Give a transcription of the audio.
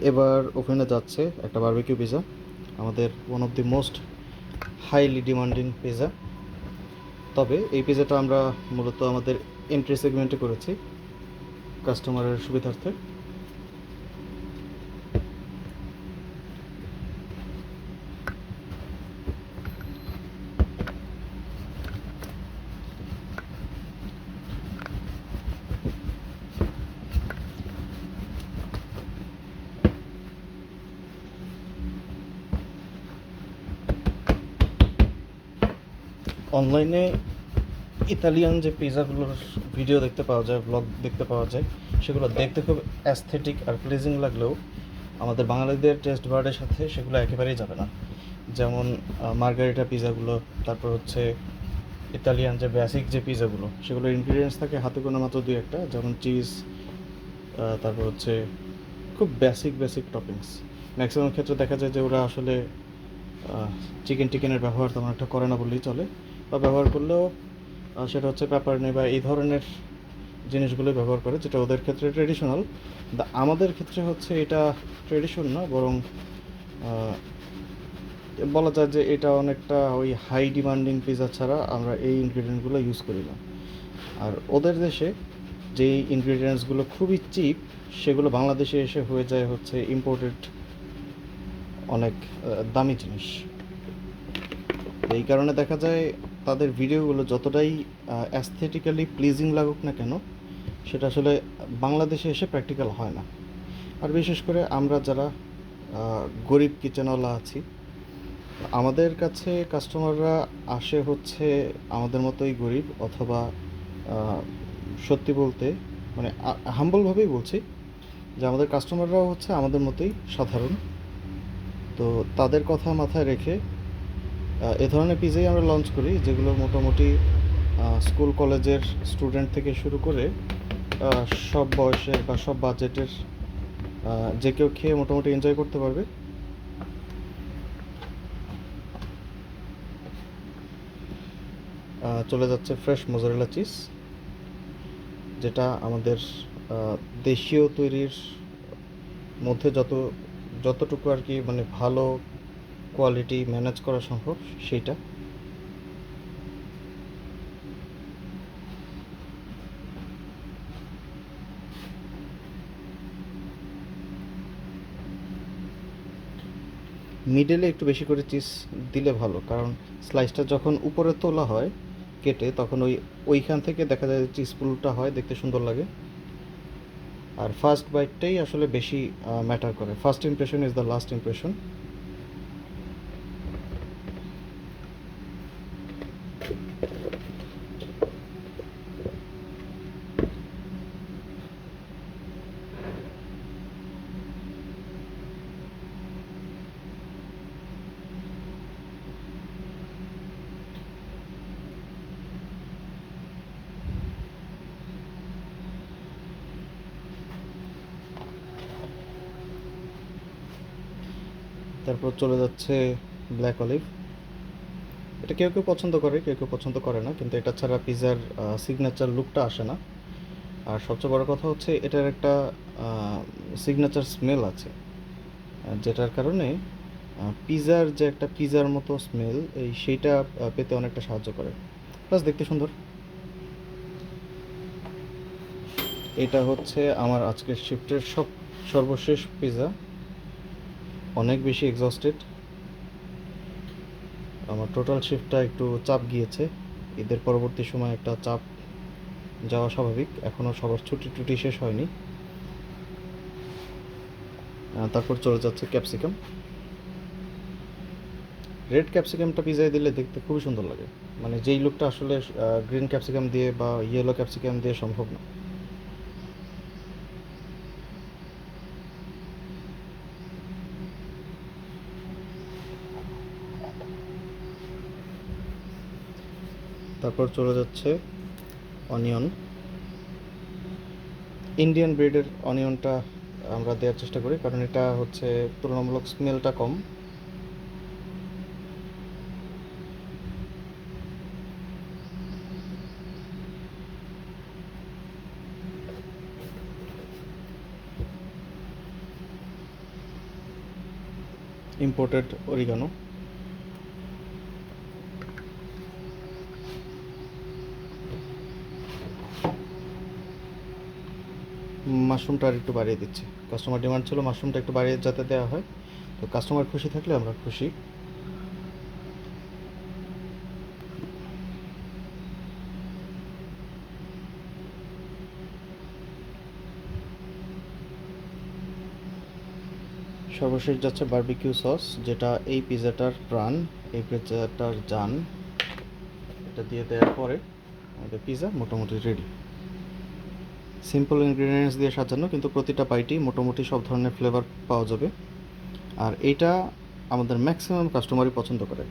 এবার ওভেনে যাচ্ছে একটা বারবিকিউ পিৎজা, আমাদের one of the most highly demanding pizza. তবে এই পিৎজাটা আমরা মূলত আমাদের এন্ট্রি সেগমেন্টে করেছি কাস্টমারের সুবিধার্থে। অনলাইনে ইতালিয়ান যে পিৎজাগুলোর ভিডিও দেখতে পাওয়া যায়, ব্লগ দেখতে পাওয়া যায়, সেগুলো দেখতে খুব অ্যাস্থেটিক আর প্লিজিং লাগলেও আমাদের বাঙালিদের টেস্ট বার্ডের সাথে সেগুলো একেবারেই যাবে না। যেমন মার্গারিটা পিৎজাগুলো, তারপর হচ্ছে ইতালিয়ান যে বেসিক যে পিৎজাগুলো, সেগুলোর ইনগ্রিডিয়েন্টস থাকে হাতে গোনা মাত্র দুই একটা, যেমন চিজ, তারপর হচ্ছে খুব বেসিক টপিংস। ম্যাক্সিমাম ক্ষেত্রে দেখা যায় যে ওরা আসলে চিকেনের ব্যবহার তেমন একটা করে না বললেই চলে, বা ব্যবহার করলেও সেটা হচ্ছে পেপারনি বা এই ধরনের জিনিসগুলো ব্যবহার করে, যেটা ওদের ক্ষেত্রে ট্রেডিশনাল। আমাদের ক্ষেত্রে হচ্ছে এটা ট্রেডিশন না, বরং বলা যায় যে এটা অনেকটা ওই হাই ডিমান্ডিং পিৎজা ছাড়া আমরা এই ইনগ্রিডিয়েন্টগুলো ইউজ করি না। আর ওদের দেশে যেই ইনগ্রিডিয়েন্টসগুলো খুবই চিপ, সেগুলো বাংলাদেশে এসে হয়ে যায় হচ্ছে ইম্পোর্টেড অনেক দামি জিনিস। এই কারণে দেখা যায় তাদের ভিডিওগুলো যতটাই অ্যাস্থেটিক্যালি প্লিজিং লাগুক না কেন, সেটা আসলে বাংলাদেশে এসে প্র্যাকটিক্যাল হয় না। আর বিশেষ করে আমরা যারা গরিব কিচেনওয়ালা আছি, আমাদের কাছে কাস্টমাররা আসে হচ্ছে আমাদের মতোই গরিব, অথবা সত্যি বলতে মানে হাম্বলভাবেই বলছি যে আমাদের কাস্টমাররাও হচ্ছে আমাদের মতোই সাধারণ। তো তাদের কথা মাথায় রেখে এ ধরনের পিজাই আমরা লঞ্চ করি, যেগুলো মোটামুটি স্কুল কলেজের স্টুডেন্ট থেকে শুরু করে সব বয়সের বা সব বাজেটের যে কেউ খেয়ে মোটামুটি এনজয় করতে পারবে। চলে যাচ্ছে ফ্রেশ মোজারেলা চিজ, যেটা আমাদের দেশীয় তৈরির মধ্যে যতটুকু আর কি মানে ভালো কোয়ালিটি ম্যানেজ করা সম্ভব সেইটা। মিডলে একটু বেশি করে চিজ দিলে ভালো, কারণ স্লাইসটা যখন উপরে তোলা হয় কেটে, তখন ওইখান থেকে দেখা যায় চিজ পুলটা হয়, দেখতে সুন্দর লাগে। আর ফার্স্ট বাইটটাই আসলে বেশি ম্যাটার করে। First impression is the last impression. তারপর চলে যাচ্ছে ব্ল্যাক অলিভ। এটা কেউ কেউ পছন্দ করে, কেউ কেউ পছন্দ করে না, কিন্তু এটা ছাড়া পিৎজার সিগনেচার লুকটা আসে না। আর সবচেয়ে বড় কথা হচ্ছে এটার একটা সিগনেচার স্মেল আছে, যেটার কারণে পিৎজার যে একটা পিৎজার মতো স্মেল সেইটা পেতে অনেকটা সাহায্য করে, প্লাস দেখতে সুন্দর। এটা হচ্ছে আমার আজকের শিফটের সর্বশেষ পিৎজা। অনেক বেশি এক্সস্টেড, আমার টোটাল শিফটটা একটু চাপ গিয়েছে। ঈদের পরবর্তী সময় একটা চাপ যাওয়া স্বাভাবিক, এখনও সবার ছুটি টুটি শেষ হয়নি। তারপর চলে যাচ্ছে ক্যাপসিকাম। রেড ক্যাপসিকামটা পিজায় দিলে দেখতে খুবই সুন্দর লাগে, মানে যেই লুকটা আসলে গ্রিন ক্যাপসিকাম দিয়ে বা ইয়েলো ক্যাপসিকাম দিয়ে সম্ভব না। তারপর চলে যাচ্ছে অনিয়ন। ইন্ডিয়ান ব্রিডের অনিয়নটা আমরা দেওয়ার চেষ্টা করি, কারণ এটা হচ্ছে তুলনামূলক স্মেলটা কম। ইম্পোর্টেড অরিগানো, মাশরুমটা আর একটু বাড়িয়ে দিচ্ছি। কাস্টমার ডিমান্ড ছিল মাশরুমটা একটু বাড়িয়ে যাতে দেওয়া হয়, তো কাস্টমার খুশি থাকলে আমরা খুশি। সর্বশেষ যাচ্ছে বারবিকিউ সস, যেটা এই পিৎজাটার প্রাণ, এই পিৎজাটার জান। এটা দিয়ে দেওয়ার পরে আমাদের পিৎজা মোটামুটি রেডি। সিম্পল ইনগ্রিডিয়েন্টস দিয়ে সাজানো, কিন্তু প্রতিটা বাইটেই মোটামুটি সব ধরনের ফ্লেভার পাওয়া যাবে। আর এইটা আমাদের ম্যাক্সিমাম কাস্টমারই পছন্দ করে।